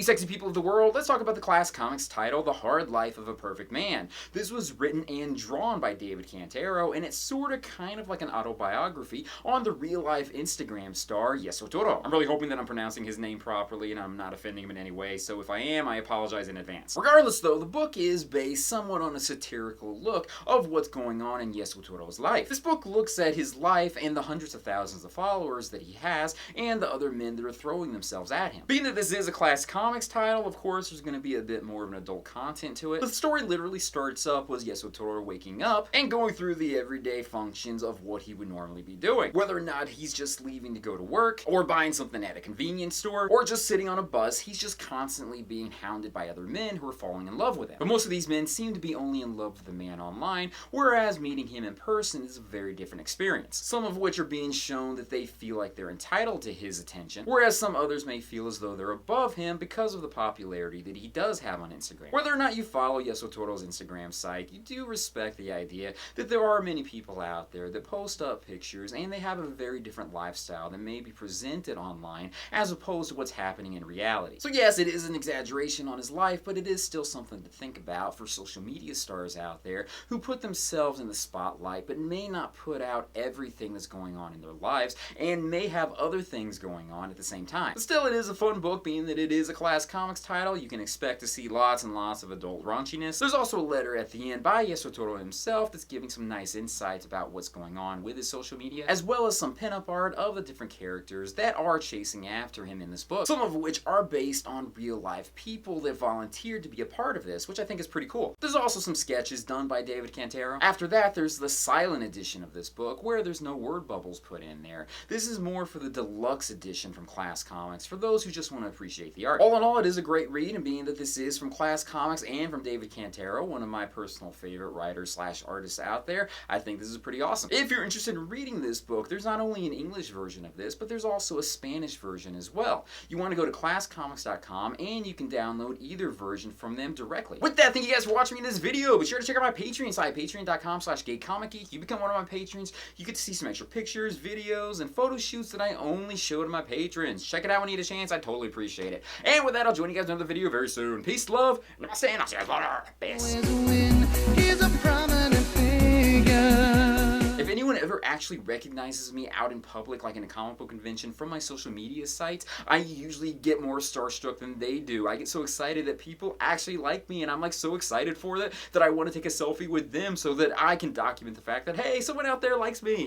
sexy people of the world, let's talk about the Class Comics title, The Hard Life of a Perfect Man. This was written and drawn by David Cantero, and it's sorta kind of like an autobiography on the real-life Instagram star Yesotoro. I'm really hoping that I'm pronouncing his name properly and I'm not offending him in any way, so if I am, I apologize in advance. Regardless though, the book is based somewhat on a satirical look of what's going on in Yesotoro's life. This book looks at his life and the hundreds of thousands of followers that he has and the other men that are throwing themselves at him. Being that this is a Class Comics title, of course, there's going to be a bit more of an adult content to it. But the story literally starts up with Yesotoro waking up and going through the everyday functions of what he would normally be doing. Whether or not he's just leaving to go to work, or buying something at a convenience store, or just sitting on a bus, he's just constantly being hounded by other men who are falling in love with him. But most of these men seem to be only in love with the man online, whereas meeting him in person is a very different experience. Some of which are being shown that they feel like they're entitled to his attention, whereas some others may feel as though they're above him because of the popularity that he does have on Instagram. Whether or not you follow Yesotoro's Instagram site, you do respect the idea that there are many people out there that post up pictures and they have a very different lifestyle that may be presented online as opposed to what's happening in reality. So yes, it is an exaggeration on his life, but it is still something to think about for social media stars out there who put themselves in the spotlight but may not put out everything that's going on in their lives and may have other things going on at the same time. But still, it is a fun book, being that it is a Class Comics title. You can expect to see lots and lots of adult raunchiness. There's also a letter at the end by Yesotoro himself that's giving some nice insights about what's going on with his social media, as well as some pinup art of the different characters that are chasing after him in this book, some of which are based on real life people that volunteered to be a part of this, which I think is pretty cool. There's also some sketches done by David Cantero. After that, there's the silent edition of this book, where there's no word bubbles put in there. This is more for the deluxe edition from Class Comics, for those who just want to appreciate the art. All in all, it is a great read, and being that this is from Class Comics and from David Cantero, one of my personal favorite writers slash artists out there, I think this is pretty awesome. If you're interested in reading this book, there's not only an English version of this, but there's also a Spanish version as well. You want to go to classcomics.com and you can download either version from them directly. With that, thank you guys for watching me in this video. Be sure to check out my Patreon site, patreon.com/GayComicGeek. You become one of my patrons, you get to see some extra pictures, videos, and photo shoots that I only show to my patrons. Check it out when you get a chance. I totally appreciate it. And with that, I'll join you guys in another video very soon. Peace, love, namaste, and I'll see you guys later. If anyone ever actually recognizes me out in public, like in a comic book convention, from my social media sites, I usually get more starstruck than they do. I get so excited that people actually like me, and I'm like so excited for that I want to take a selfie with them so that I can document the fact that, hey, someone out there likes me.